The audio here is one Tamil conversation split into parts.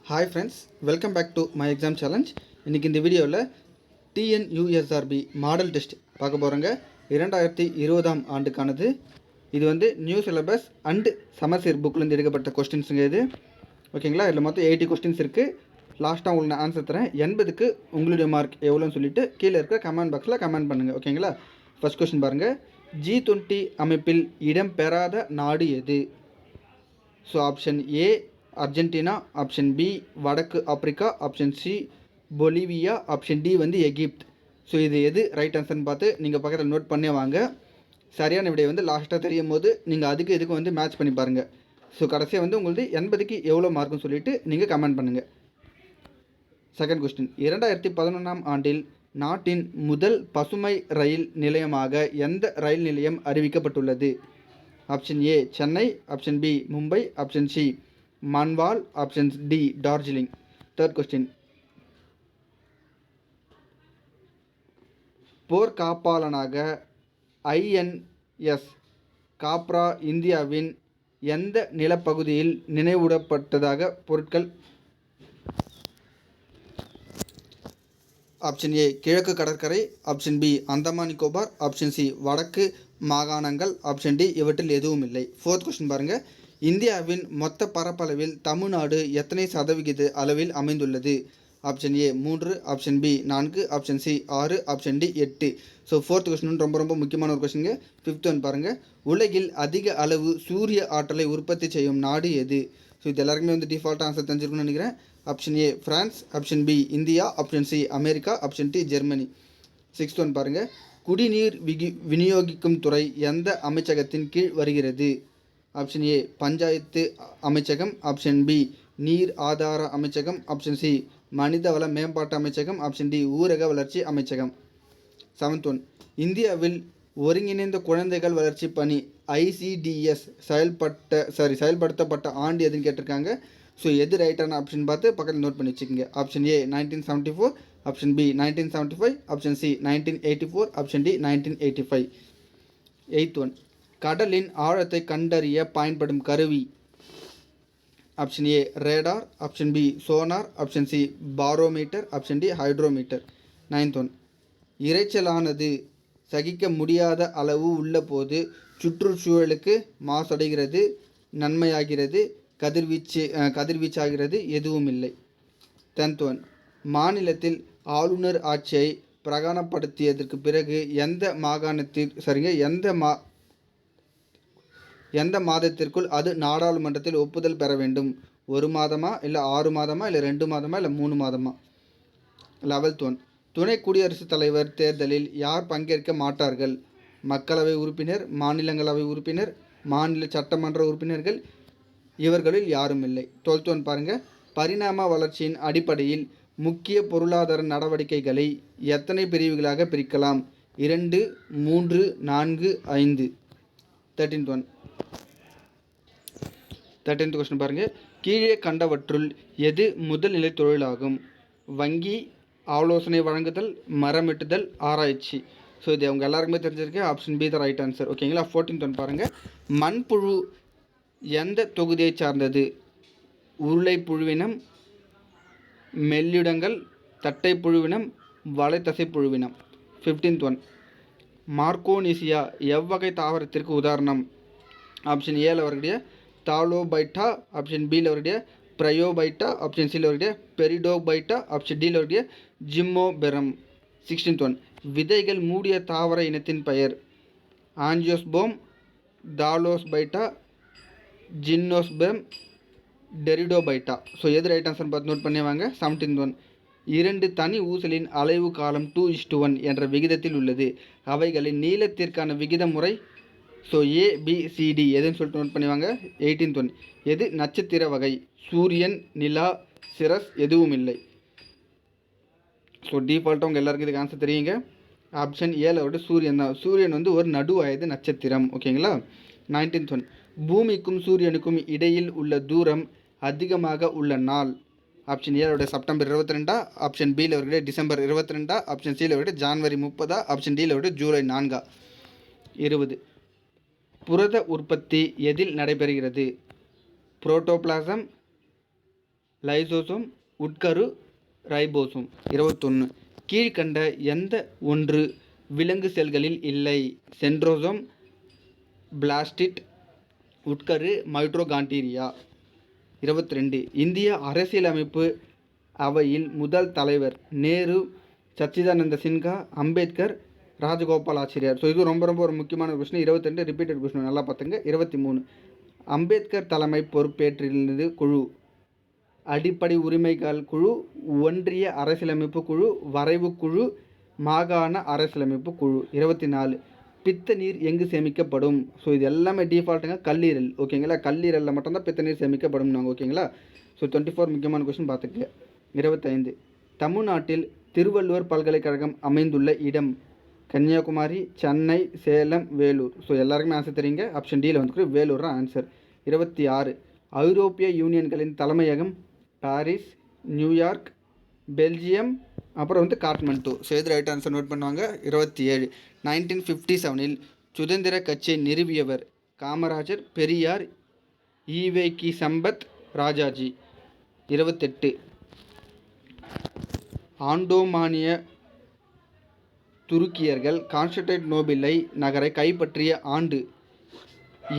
Hi friends, welcome back to my exam challenge. இன்றைக்கி இந்த வீடியோவில் டிஎன்யூஎஸ்ஆர்பி மாடல் டெஸ்ட் பார்க்க போகிறோங்க. 2020 ஆண்டுக்கானது. இது வந்து நியூ சிலபஸ் அண்டு சமசீர் புக்லேருந்து எடுக்கப்பட்ட கொஸ்டின்ஸுங்க இது. ஓகேங்களா? இதில் மொத்தம் 80 கொஸ்டின்ஸ் இருக்குது. லாஸ்ட்டாக உங்களுக்கு நான் ஆன்சர் தரேன். 80க்கு உங்களுடைய மார்க் எவ்வளோன்னு சொல்லிட்டு கீழே இருக்கிற கமெண்ட் பாக்ஸில் கமெண்ட் பண்ணுங்கள். ஓகேங்களா? ஃபஸ்ட் கொஸ்டின் பாருங்கள். G20 அமைப்பில் இடம்பெறாத நாடு எது? So option A Argentina, option B வடக்கு Africa, option C Bolivia, option D வந்து எகிப்த். ஸோ இது எது ரைட் ஆன்சர்னு பார்த்து நீங்கள் பக்கத்தில் நோட் பண்ணே வாங்க. சரியான விடை வந்து லாஸ்ட்டாக தெரியும் போது நீங்கள் அதுக்கு இதுக்கு வந்து மேட்ச் பண்ணி பாருங்கள். ஸோ கடைசியாக வந்து உங்களுக்கு 80க்கு எவ்வளோ மார்க்குன்னு சொல்லிவிட்டு நீங்கள் கமெண்ட் பண்ணுங்கள். Second question. 2011 ஆண்டில் நாட்டின் முதல் பசுமை ரயில் நிலையமாக எந்த ரயில் நிலையம் அறிவிக்கப்பட்டுள்ளது? Option A Chennai, option B Mumbai, option C Manwal, option D Darjeeling. Third question. போர்க்காப்பாளனாக INS காப்ரா இந்தியாவின் எந்த நிலப்பகுதியில் நினைவூட்டப்பட்டதாக பொருட்கள்? ஆப்ஷன் ஏ கிழக்கு கடற்கரை, option B Andaman Nicobar, option C வடக்கு மாகாணங்கள், ஆப்ஷன் டி இவற்றில் எதுவும் இல்லை. ஃபோர்த் கொஸ்டின் பாருங்கள். இந்தியாவின் மொத்த பரப்பளவில் தமிழ்நாடு எத்தனை சதவிகித அளவில் அமைந்துள்ளது? Option A 3, option B 4, option C 6, option D 8. So fourth question ரொம்ப முக்கியமான ஒரு கொஸ்டின்ங்க. ஃபிஃப்த் ஒன் பாருங்கள். உலகில் அதிக அளவு சூரிய ஆற்றலை உற்பத்தி செய்யும் நாடு எது? ஸோ இது எல்லாருக்குமே வந்து டிஃபால்ட் ஆன்சர் தெரிஞ்சிருக்குன்னு நினைக்கிறேன். Option A France, option B India, option C America, option D Germany. Sixth one பாருங்கள். குடிநீர் விநியோகிக்கும் துறை எந்த அமைச்சகத்தின் கீழ் வருகிறது? ஆப்ஷன் ஏ பஞ்சாயத்து அமைச்சகம், ஆப்ஷன் பி நீர் ஆதார அமைச்சகம், ஆப்ஷன் சி மனிதவள மேம்பாட்டு அமைச்சகம், ஆப்ஷன் டி ஊரக வளர்ச்சி அமைச்சகம். Seventh one. இந்தியாவில் ஒருங்கிணைந்த குழந்தைகள் வளர்ச்சி பணி ICDS செயல்படுத்தப்பட்ட ஆண்டு எதுன்னு கேட்டிருக்காங்க. ஸோ எது ரைட்டான ஆப்ஷன் பார்த்து பக்கத்தில் நோட் பண்ணி வச்சுக்கோங்க. Option A 1974, option B 1975, option C 1984, option D 1985. Eighth one. கடலின் ஆழத்தை கண்டறிய பயன்படும் கருவி? Option A radar, option B sonar, option C barometer, option D hydrometer. Ninth one. இரைச்சலானது சகிக்க முடியாத அளவு உள்ள போது சுற்றுச்சூழலுக்கு மாசடைகிறது, நன்மையாகிறது, கதிர்வீச்சாகிறது, எதுவும் இல்லை. 10th one. மாநிலத்தில் ஆளுநர் ஆட்சியை பிரகடனப்படுத்தியதற்கு பிறகு எந்த மாதத்திற்குள் அது நாடாளுமன்றத்தில் ஒப்புதல் பெற வேண்டும்? 1 மாதமா, இல்லை 6 மாதமா, இல்லை 2 மாதமா, இல்லை 3 மாதமா? 11th one. துணை குடியரசுத் தலைவர் தேர்தலில் யார் பங்கேற்க மாட்டார்கள்? மக்களவை உறுப்பினர், மாநிலங்களவை உறுப்பினர், மாநில சட்டமன்ற உறுப்பினர்கள், இவர்களில் யாரும் இல்லை. 12th ஒன் பாருங்கள். பரிணாம வளர்ச்சியின் அடிப்படையில் முக்கிய பொருளாதார நடவடிக்கைகளை எத்தனை பிரிவுகளாக பிரிக்கலாம்? 2, 3, 4, 5. 13th one. 13th கொஸ்டின் பாருங்கள். கீழே கண்டவற்றுள் எது முதல் நிலை தொழிலாகும்? வங்கி, ஆலோசனை வழங்குதல், மரமிட்டுதல், ஆராய்ச்சி. ஸோ இது அவங்க எல்லாருக்குமே தெரிஞ்சிருக்கு. Option B the right answer. ஓகேங்களா? 14th ஒன் பாருங்கள். மண்புழு எந்த தொகுதியை சார்ந்தது? உருளை புழுவினம், மெல்லிடங்கள், தட்டை புழுவினம், வலைத்தசை புழுவினம். 15th one. மார்க்கோனிசியா எவ்வகை தாவரத்திற்கு உதாரணம்? ஆப்ஷன் ஏல வரக்கூடிய தாலோபைட்டா, ஆப்ஷன் பியில் வரக்கூடிய ப்ரையோபைட்டா, ஆப்ஷன் சியில் வரக்கூடிய பெரிடோபைட்டா, ஆப்ஷன் டியில் வரக்கூடிய ஜிம்மோபெரம். 16th one. விதைகள் மூடிய தாவர இனத்தின் பெயர்? ஆஞ்சியோஸ்போம், தாலோஸ்பைட்டா, ஜின்னோஸ்பெம், டெரிடோபைட்டா. ஸோ எது ரைட் ஆன்சர் பார்த்து நோட் பண்ணி வாங்க. 17th one. 2 தனி ஊசலின் அலைவு காலம் 2:1 என்ற விகிதத்தில் உள்ளது. அவைகளின் நீளத்திற்கான விகித முறை? ஸோ ABCD எதுன்னு சொல்லிட்டு நோட் பண்ணிவாங்க. 18th one. எது நட்சத்திர வகை? சூரியன், நிலா, சிரஸ், எதுவும் இல்லை. ஸோ டிஃபால்ட்டாக உங்கள் எல்லாருக்கும் இதுக்கு ஆன்சர் தெரியுங்க. ஆப்ஷன் ஏல விட சூரியன் தான். சூரியன் வந்து ஒரு நடு வயது நட்சத்திரம். ஓகேங்களா? 19th one. பூமிக்கும் சூரியனுக்கும் இடையில் உள்ள தூரம் அதிகமாக உள்ள நாள்? ஆப்ஷன் ஏல செப்டம்பர் 22, ஆப்ஷன் பியில் விட டிசம்பர் 22, ஆப்ஷன் சியில் விட ஜான்வரி 30, ஆப்ஷன் டியில் விட ஜூலை 4. 20. புரத உற்பத்தி எதில் நடைபெறுகிறது? Protoplasm, lysosome, உட்கரு, ribosome. 21 கீழ்கண்ட எந்த ஒன்று விலங்கு செல்களில் இல்லை? Centrosome, plastid, உட்கரு, mitochondria. 22 இந்திய அரசியலமைப்பு அவையில் முதல் தலைவர் நேரு, சச்சிதானந்த சின்ஹா, அம்பேத்கர், ராஜகோபாலாச்சாரியார். ஸோ இது ரொம்ப ரொம்ப ஒரு முக்கியமான கொஸ்டின். 22 ரிப்பீட்டட் கொஸ்டின், நல்லா பார்த்துங்க. 23 அம்பேத்கர் தலைமை பொறுப்பேற்றிருந்தது குழு: அடிப்படை உரிமைகள் குழு, ஒன்றிய அரசியலமைப்பு குழு, வரைவு குழு, மாகாண அரசியலமைப்பு குழு. 24 பித்த நீர் எங்கு சேமிக்கப்படும்? ஸோ இது எல்லாமே டிஃபால்ட்டுங்க, கல்லீரல். ஓகேங்களா, கல்லீரலில் மட்டும்தான் பித்த நீர் சேமிக்கப்படும். ஓகேங்களா. ஸோ 24 முக்கியமான கொஸ்டின் பார்த்துக்க. 25 தமிழ்நாட்டில் திருவள்ளுவர் பல்கலைக்கழகம் அமைந்துள்ள இடம்: கன்னியாகுமரி, சென்னை, சேலம், வேலூர். ஸோ எல்லாருக்குமே ஆன்சர் தெரியுங்க. ஆப்ஷன் டியில் வந்துருக்கு, வேலூர் தான் ஆன்சர். 26 ஐரோப்பிய யூனியன்களின் தலைமையகம்: பாரிஸ், நியூயார்க், பெல்ஜியம், அப்புறம் காட்மண்டு. ஸோ எது ரைட் ஆன்சர் நோட் பண்ணுவாங்க. 27 1957 சுதந்திர கட்சியை நிறுவியவர்: காமராஜர், பெரியார், ஈவே கி சம்பத், ராஜாஜி. 28 ஆண்டோமானிய துருக்கியர்கள் கான்ஸ்டான்டினோபிளை நகரை கைப்பற்றிய ஆண்டு: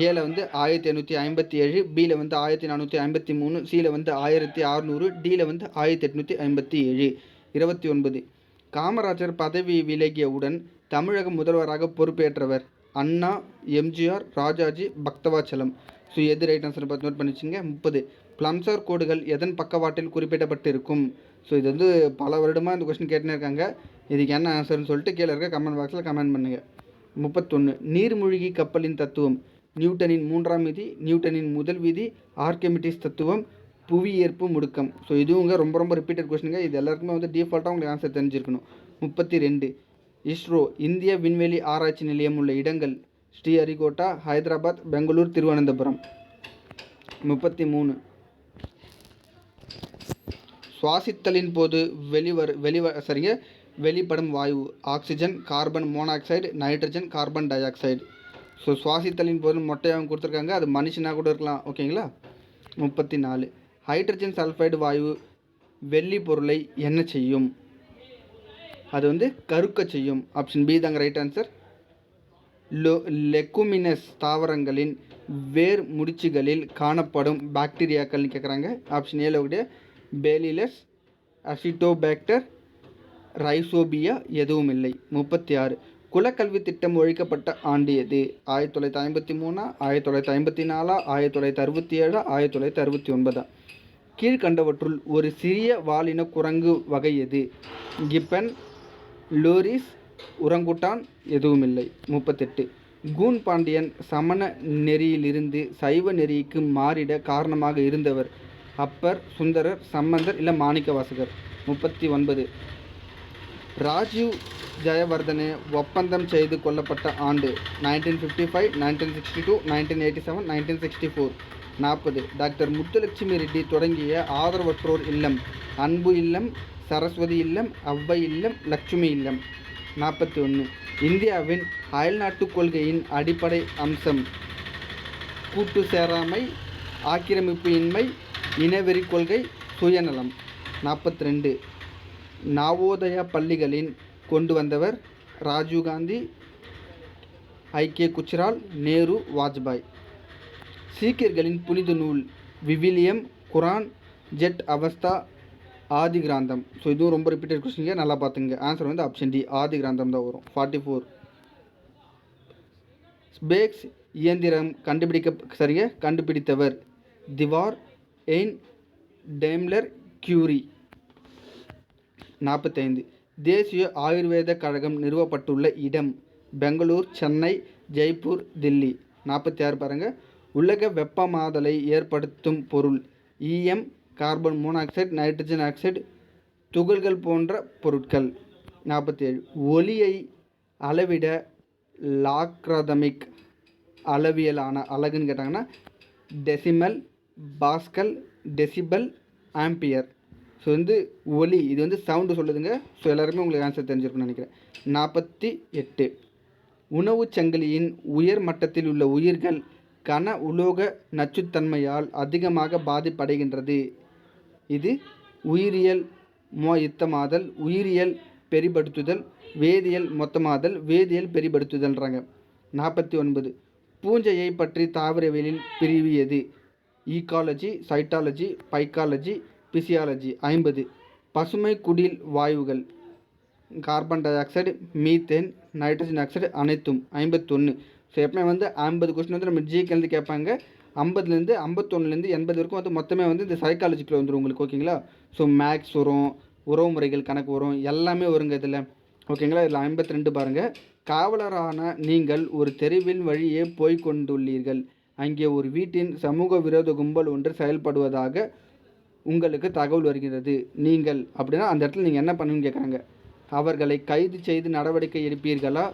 ஏல 1857, பியில் 1453, சியில் 1600, டியில் 1857. 29 காமராஜர் பதவி விலகியவுடன் தமிழக முதல்வராக பொறுப்பேற்றவர்: அண்ணா, எம்ஜிஆர், ராஜாஜி, பக்தவாச்சலம். ஸோ எது ரைட் ஆன்சர் பார்த்து நோட் பண்ணிச்சுங்க. 30 பிளம்சர் கோடுகள் எதன் பக்கவாட்டில் குறிப்பிடப்பட்டிருக்கும்? ஸோ இது பல வருடமாக இந்த கொஸ்டின் கேட்டுன்னு இருக்காங்க. இதுக்கு என்ன ஆன்சர்னு சொல்லிட்டு கீழே இருக்க கமெண்ட் பாக்ஸில் கமெண்ட் பண்ணுங்கள். 31 நீர்மூழ்கி கப்பலின் தத்துவம்: நியூட்டனின் 3ஆம் விதி, நியூட்டனின் முதல் விதி, ஆர்கிமிடிஸ் தத்துவம், புவியீர்ப்பு முடுக்கம். ஸோ இதுவுங்க ரொம்ப ரொம்ப ரிப்பீட்டட் கொஸ்டினுங்க. இது எல்லாருக்குமே டிஃபால்ட்டாக உங்களுக்கு ஆன்சர் தெரிஞ்சிருக்கணும். 32 இஸ்ரோ இந்திய விண்வெளி ஆராய்ச்சி நிலையம் உள்ள இடங்கள்: ஸ்ரீஹரிகோட்டா, ஹைதராபாத், பெங்களூர், திருவனந்தபுரம். 33 சுவாசித்தலின் போது வெளிப்படும் வாயு: oxygen, carbon monoxide, nitrogen, carbon dioxide. So சுவாசித்தலின் போது மொட்டையாகவும் கொடுத்துருக்காங்க, அது மனுஷனாக கூட இருக்கலாம். ஓகேங்களா. 34 ஹைட்ரஜன் சல்ஃபைடு வாயு வெள்ளி பொருளை என்ன செய்யும்? அது கருக்க செய்யும். ஆப்ஷன் பி தாங்க ரைட் ஆன்சர். லெகுமினஸ் தாவரங்களின் வேர் முடிச்சுகளில் காணப்படும் பாக்டீரியாக்கள்னு கேட்குறாங்க. ஆப்ஷன் ஏல உடைய பேலிலஸ், அசிட்டோபாக்டர், ரைசோபியா எதுவும் இல்லை. 36 குலக்கல்வி திட்டம் ஒழிக்கப்பட்ட ஆண்டு எது? 1953, 1954, 1967, 1969. கீழ்கண்டவற்றுள் ஒரு சிறிய வாலின குரங்கு வகை எது? கிப்பன், லோரிஸ், உரங்குட்டான் எதுவும் இல்லை. 38 கூன் பாண்டியன் சமண நெறியிலிருந்து சைவ நெறிக்கு மாறிட காரணமாக இருந்தவர்: அப்பர், சுந்தரர், சம்பந்தர், இல்லை மாணிக்கவாசகர். 39 ராஜீவ் ஜெயவர்தனே ஒப்பந்தம் செய்து கொள்ளப்பட்ட ஆண்டு: 1955, 1962, 1987, 1964. 40 டாக்டர் முத்துலட்சுமி ரெட்டி தொடங்கிய ஆதரவற்றோர் இல்லம்: அன்பு இல்லம், சரஸ்வதி இல்லம், அவ்வை இல்லம், லட்சுமி இல்லம். 41 இந்தியாவின் அயல்நாட்டுக் கொள்கையின் அடிப்படை அம்சம்: கூட்டு சேராமை, ஆக்கிரமிப்பு இன்மை, இனவெறி கொள்கை, சுயநலம். 42 நவோதயா பள்ளிகளின் கொண்டு வந்தவர்: ராஜீவ்காந்தி, ஐ.கே. குஜ்ரால், நேரு, வாஜ்பாய். சீக்கியர்களின் புனித நூல்: விவிலியம், குரான், ஜெட் அவஸ்தா, ஆதி கிராந்தம். ஸோ இதுவும் ரொம்ப ரிப்பீட்டட் கொஸ்டின், நல்லா பார்த்துங்க. ஆன்சர் ஆப்ஷன் டி, ஆதி கிராந்தம் தான் வரும். 44 ஸ்பேக்ஸ் இயந்திரம் கண்டுபிடித்தவர்: திவார், எயின், டேம்லர், கியூரி. 45 தேசிய ஆயுர்வேத கழகம் நிறுவப்பட்டுள்ள இடம்: பெங்களூர், சென்னை, ஜெய்ப்பூர், தில்லி. 46 பாருங்கள். உலக வெப்பமாதலை ஏற்படுத்தும் பொருள்: ஈயம், கார்பன் மோனாக்சைடு, நைட்ரஜன் ஆக்சைடு, துகள்கள் போன்ற பொருட்கள். 47 ஒலியை அளவிட லாக்ரதமிக் அளவியலான அலகுன்னு கேட்டாங்கன்னா decimal, pascal, decibel, ampere. So ஒலி இது சவுண்டு சொல்லுதுங்க. ஸோ எல்லாருமே உங்களுக்கு ஆன்சர் தெரிஞ்சிருக்குன்னு நினைக்கிறேன். 48 உணவுச் சங்கிலியின் உயர் மட்டத்தில் உள்ள உயிர்கள் கன உலோக நச்சுத்தன்மையால் அதிகமாக பாதிப்படைகின்றது: இது உயிரியல் யுத்தமாதல், உயிரியல் பெரிபடுத்துதல், வேதியியல் மொத்தமாதல், வேதியியல் பெரிபடுத்துதல்ன்றாங்க. 49 பூஞ்சையை பற்றி தாவரவியலில் பிரிவு எது? Ecology, cytology, phycology, physiology. 50 பசுமை குடில் வாயுகள் carbon dioxide, methane, nitrogen oxide அனைத்தும். 51 ஸோ எப்பவுமே 50 கொஸ்டின் நம்ம ஜிகேலேருந்து கேட்பாங்க. 50லேருந்து 51லேருந்து 80 வரைக்கும் மொத்தமே இந்த சைக்காலஜிக்குள்ள வந்துடும் உங்களுக்கு. ஓகேங்களா? ஸோ மேக்ஸ் வரும், உறவு முறைகள் கணக்கு வரும், எல்லாமே வருங்க இதில். ஓகேங்களா? இதில் 52 பாருங்கள். காவலரான நீங்கள் ஒரு தெருவின் வழியே போய் கொண்டுள்ளீர்கள். அங்கே ஒரு வீட்டின் சமூக விரோத கும்பல் ஒன்று செயல்படுவதாக உங்களுக்கு தகவல் வருகிறது. நீங்கள் அப்படின்னா அந்த இடத்துல நீங்கள் என்ன பண்ணுன்னு கேட்குறாங்க. அவர்களை கைது செய்து நடவடிக்கை எடுப்பீர்களா?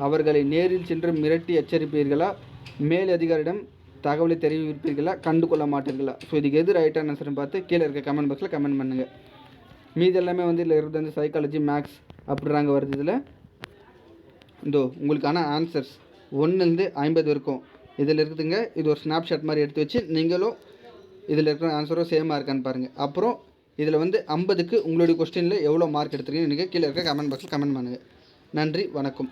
அவர்களை நேரில் சென்று மிரட்டி எச்சரிப்பீர்களா? மேலதிகாரிடம் தகவலை தெரிவிப்பீர்களா? கண்டுகொள்ள மாட்டீர்களா? ஸோ இதுக்கு எது ரைட்டான ஆன்சர்னு பார்த்து கீழே இருக்க கமெண்ட் பாக்ஸில் கமெண்ட் பண்ணுங்கள். மீது எல்லாமே இதில் இருக்கிறது சைக்காலஜி, மேக்ஸ் அப்படிறாங்க வருது. இதில் உங்களுக்கான ஆன்சர்ஸ் 1லேருந்து 50 இருக்கும் இதில் இருக்குதுங்க. இது ஒரு ஸ்னாப்ஷாட் மாதிரி எடுத்து வச்சு நீங்களும் இதில் இருக்கிற ஆன்சரும் சேமாக இருக்கான்னு பாருங்கள். அப்புறம் இதில் 50க்கு உங்களுடைய கொஸ்டினில் எவ்வளோ மார்க் எடுத்துருக்கீங்கன்னு கீழே இருக்க கமெண்ட் பாக்ஸில் கமெண்ட் பண்ணுங்கள். நன்றி, வணக்கம்.